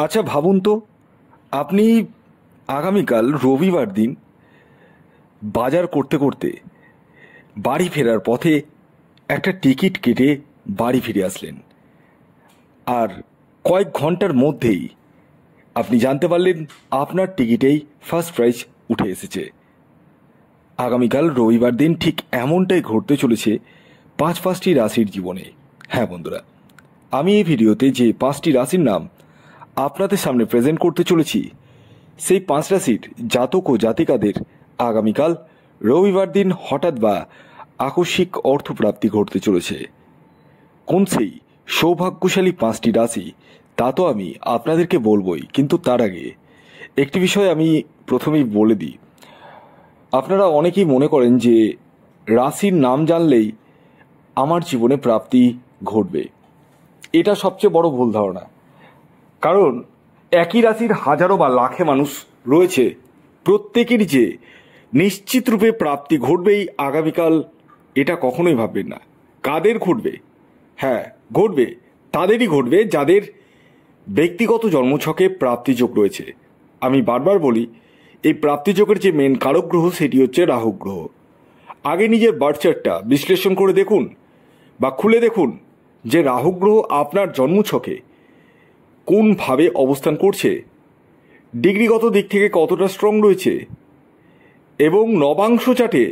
আচ্ছা ভাবুন তো, আপনি আগামীকাল রবিবার দিন বাজার করতে করতে বাড়ি ফেরার পথে একটা টিকিট কেটে বাড়ি ফিরে আসলেন, আর কয়েক ঘন্টার মধ্যেই আপনি জানতে পারলেন আপনার টিকিটেই ফার্স্ট প্রাইজ উঠে এসেছে। আগামীকাল রবিবার দিন ঠিক এমনটাই ঘটতে চলেছে পাঁচটি রাশির জীবনে। হ্যাঁ বন্ধুরা, আমি এই ভিডিওতে যে 5টি রাশির নাম আপনাদের সামনে প্রেজেন্ট করতে চলেছি, সেই 5 রাশির জাতক ও জাতিকাদের আগামীকাল রবিবার দিন হঠাৎ বা আকস্মিক অর্থপ্রাপ্তি ঘটতে চলেছে। কোন সেই সৌভাগ্যশালী 5টি রাশি তা তো আমি আপনাদেরকে বলবই, কিন্তু তার আগে একটি বিষয় আমি প্রথমেই বলে দিই। আপনারা অনেকেই মনে করেন যে রাশির নাম জানলেই আমার জীবনে প্রাপ্তি ঘটবে। এটা সবচেয়ে বড় ভুল ধারণা। কারণ একই রাশির হাজারো বা লাখে মানুষ রয়েছে, প্রত্যেকেরই যে নিশ্চিত রূপে প্রাপ্তি ঘটবেই আগামীকাল, এটা কখনোই ভাববেন না। কাদের ঘটবে? হ্যাঁ, ঘটবে, তাদেরই ঘটবে যাদের ব্যক্তিগত জন্মছকে প্রাপ্তিযোগ রয়েছে। আমি বারবার বলি, এই প্রাপ্তিযোগের যে মেন কারক গ্রহ সেটি হচ্ছে রাহু গ্রহ। আগে নিজের বার্থ চার্টটা বিশ্লেষণ করে দেখুন বা খুলে দেখুন যে রাহু গ্রহ আপনার জন্মছকে কোনভাবে অবস্থান করছে, ডিগ্রিগত দিক থেকে কতটা স্ট্রং রয়েছে, এবং নবাংশ চার্টে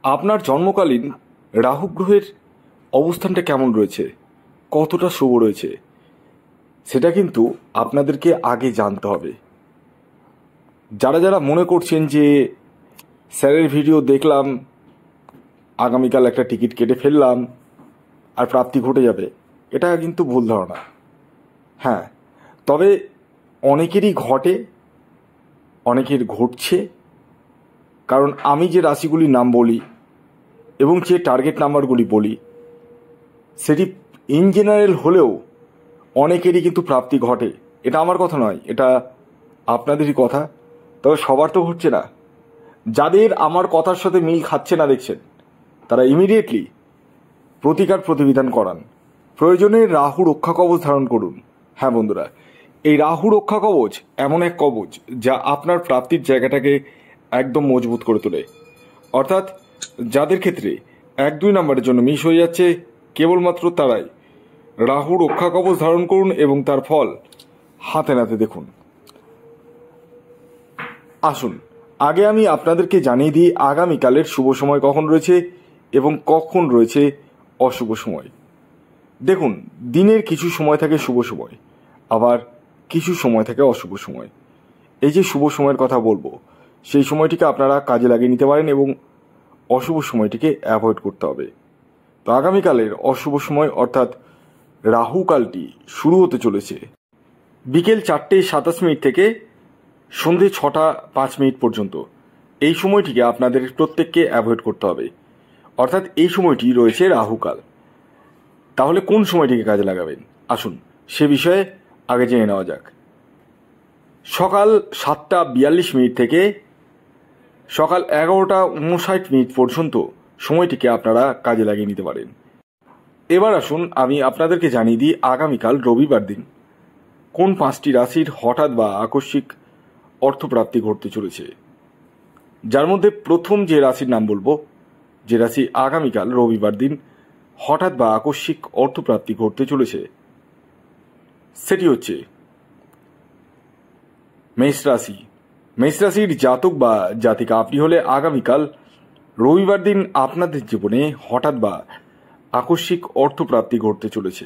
আপনার জন্মকালীন রাহু গ্রহের অবস্থানটা কেমন রয়েছে, কতটা শুভ রয়েছে, সেটা কিন্তু আপনাদেরকে আগে জানতে হবে। যারা যারা মনে করছেন যে স্যারের ভিডিও দেখলাম, আগামীকাল একটা টিকিট কেটে ফেললাম আর প্রাপ্তি ঘটে যাবে, এটা কিন্তু ভুল ধারণা। হ্যাঁ, তবে অনেকেরই ঘটে, অনেকের ঘটছে। কারণ আমি যে রাশিগুলির নাম বলি এবং যে টার্গেট নাম্বারগুলি বলি, সেটি ইন জেনারেল হলেও অনেকেরই কিন্তু প্রাপ্তি ঘটে। এটা আমার কথা নয়, এটা আপনাদেরই কথা। তবে সবার তো ঘটছে না। যাদের আমার কথার সাথে মিল খাচ্ছে না দেখছেন, তারা ইমিডিয়েটলি প্রতিকার প্রতিবিধান করান। প্রয়োজনে রাহু রক্ষা কবচ ধারণ করুন। হ্যাঁ বন্ধুরা, এই রাহু রক্ষা কবচ এমন এক কবচ যা আপনার প্রাপ্তির জায়গাটাকে একদম মজবুত করে তোলে। অর্থাৎ যাদের ক্ষেত্রে 1-2 নাম্বারের জন্য মিস হয়ে যাচ্ছে, কেবলমাত্র তারাই রাহু রক্ষা কবচ ধারণ করুন এবং তার ফল হাতে নাতে দেখুন। আসুন আগে আমি আপনাদেরকে জানিয়ে দিই আগামীকালের শুভ সময় কখন রয়েছে এবং কখন রয়েছে অশুভ সময়। দেখুন, দিনের কিছু সময় থাকে শুভ সময়, আবার কিছু সময় থাকে অশুভ সময়। এই যে শুভ সময়ের কথা বলবো, সেই সময়টিকে আপনারা কাজে লাগিয়ে নিতে পারেন এবং অশুভ সময়টিকে অ্যাভয়েড করতে হবে। তো আগামীকালের অশুভ সময় অর্থাৎ রাহুকালটি শুরু হতে চলেছে বিকেল 4:27 থেকে সন্ধে 6:05 পর্যন্ত। এই সময়টিকে আপনাদের প্রত্যেককে অ্যাভয়েড করতে হবে। অর্থাৎ এই সময়টি রয়েছে রাহুকাল। তাহলে কোন সময়টিকে কাজে লাগাবেন, আসুন সে বিষয়ে আগে জেনে নেওয়া যাক। সকাল 7:42 থেকে সকাল 11:59 পর্যন্ত সময়টিকে আপনারা কাজে লাগিয়ে নিতে পারেন। এবার আসুন আমি আপনাদেরকে জানিয়ে দিই আগামীকাল রবিবার দিন কোন 5টি রাশির হঠাৎ বা আকস্মিক অর্থপ্রাপ্তি ঘটতে চলেছে। যার মধ্যে প্রথম যে রাশির নাম বলবো, যে রাশি আগামীকাল রবিবার দিন হঠাৎ বা আকস্মিক অর্থপ্রাপ্তি ঘটতে চলেছে, সেটি হচ্ছে মেষ রাশি। মেষ রাশির জাতক বা জাতিকা আপনি হলে আগামীকাল রবিবার দিন আপনাদের জীবনে হঠাৎ বা আকস্মিক অর্থপ্রাপ্তি ঘটতে চলেছে।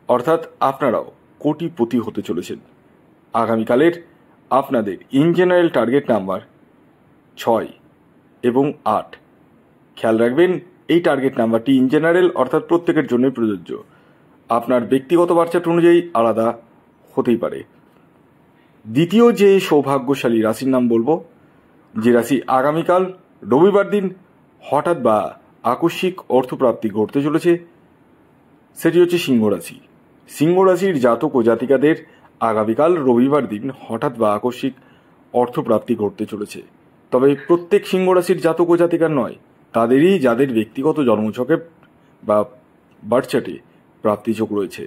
অর্থাৎ আপনারাও কোটিপতি হতে চলেছেন। আগামীকালের আপনাদের ইন জেনারেল টার্গেট নাম্বার 6 এবং 8। খেয়াল রাখবেন, এই টার্গেট নাম্বারটি ইন জেনারেল অর্থাৎ প্রত্যেকের জন্যই প্রযোজ্য। আপনার ব্যক্তিগত বার্চার্ট অনুযায়ী আলাদা হতেই পারে। দ্বিতীয় যে সৌভাগ্যশালী রাশির নাম বলবো, যে রাশি আগামীকাল রবিবার দিন হঠাৎ বা আকস্মিক অর্থপ্রাপ্তি ঘটতে চলেছে, সেটি হচ্ছে সিংহ রাশি। সিংহ রাশির জাতক ও জাতিকাদের আগামীকাল রবিবার দিন হঠাৎ বা আকস্মিক অর্থপ্রাপ্তি ঘটতে চলেছে। তবে প্রত্যেক সিংহ রাশির জাতক ও জাতিকার নয়, তাদেরই যাদের ব্যক্তিগত জন্মছকে বা বার্থ চার্টে প্রাপ্তিযোগ রয়েছে।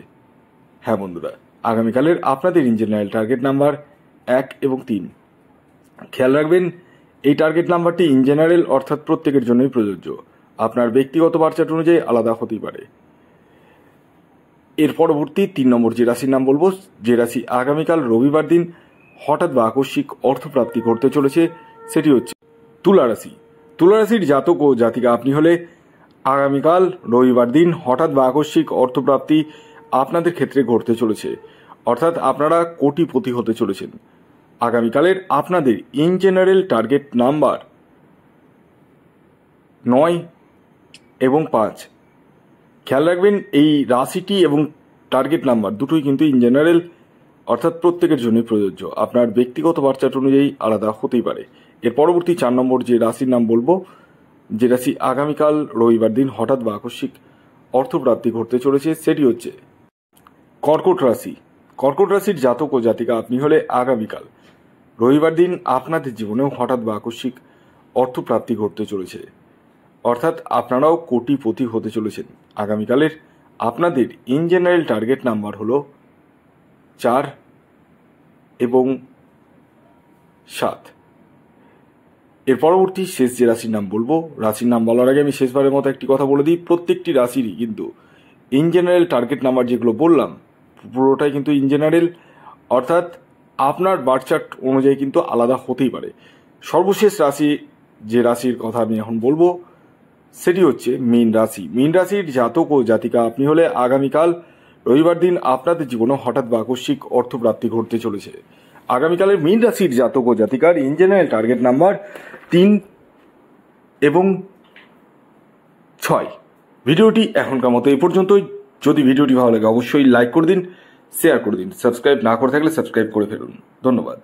হ্যাঁ বন্ধুরা, আগামীকালের আপনাদের ইন জেনারেল টার্গেট নাম্বার 1 এবং 3। খেয়াল রাখবেন, এই টার্গেট নাম্বারটি ইন জেনারেল অর্থাৎ প্রত্যেকের জন্যই প্রযোজ্য, আপনার ব্যক্তিগত বার্চার্ট অনুযায়ী আলাদা হতেই পারে। এর পরবর্তী 3 নম্বর যে রাশির নাম বলবো, যে রাশি আগামীকাল রবিবার দিন হঠাৎ বা আকস্মিক অর্থপ্রাপ্তি করতে চলেছে, সেটি হচ্ছে তুলা রাশি। তুলা রাশির জাতক ও জাতিকা আপনি হলে আগামীকাল রবিবার দিন হঠাৎ বা আকস্মিক অর্থপ্রাপ্তি আপনাদের ক্ষেত্রে ঘটতে চলেছে, অর্থাৎ আপনারা কোটিপতি হতে চলেছেন। আগামীকালের আপনাদের ইন জেনারেল টার্গেট নাম্বার 9 এবং 5। খেয়াল রাখবেন, এই রাশিটি এবং টার্গেট নাম্বার দুটোই কিন্তু ইন জেনারেল অর্থাৎ প্রত্যেকের জন্যই প্রযোজ্য, আপনার ব্যক্তিগত বার্চার্ট অনুযায়ী আলাদা হতেই পারে। এর পরবর্তী 4 নম্বর যে রাশির নাম বলবো, যে রাশি আগামীকাল রবিবার দিন হঠাৎ বা আকস্মিক অর্থপ্রাপ্তি ঘটতে চলেছে, সেটি হচ্ছে কর্কট রাশি। কর্কট রাশির জাতক ও জাতিকা আপনি হলে আগামীকাল রবিবার দিন আপনাদের জীবনেও হঠাৎ বা আকস্মিক অর্থপ্রাপ্তি ঘটতে চলেছে, অর্থাৎ আপনারাও কোটিপতি হতে চলেছেন। আগামীকালের আপনাদের ইন জেনারেল টার্গেট নাম্বার হলো 4 এবং 7। এর পরবর্তী শেষ যে রাশির নাম বলবো, রাশির নাম বলার আগে আমি শেষবারের মতো একটি কথা বলে দিই, প্রত্যেকটি রাশিরই কিন্তু ইন জেনারেল টার্গেট নাম্বার যেগুলো বললাম পুরোটাই কিন্তু ইন জেনারেল, অর্থাৎ আপনার বার্থচার্ট অনুযায়ী কিন্তু আলাদা হতেই পারে। সর্বশেষ রাশি যে রাশির কথা আমি এখন বলবো, সেটি হচ্ছে মীন রাশি। মীন রাশির জাতক ও জাতিকা আপনি হলে আগামীকাল রবিবার দিন আপনাদের জীবনে হঠাৎ বা আকস্মিক অর্থপ্রাপ্তি ঘটতে চলেছে। আগামীকালের মীন রাশির জাতক ও জাতিকার ইন জেনারেল টার্গেট নাম্বার 3 এবং 6। ভিডিওটি এখনকার মতো এই পর্যন্তই। যদি ভিডিওটি ভালো লাগে অবশ্যই লাইক করে দিন, শেয়ার করে দিন, সাবস্ক্রাইব না করে থাকলে সাবস্ক্রাইব করে ফেলুন। ধন্যবাদ।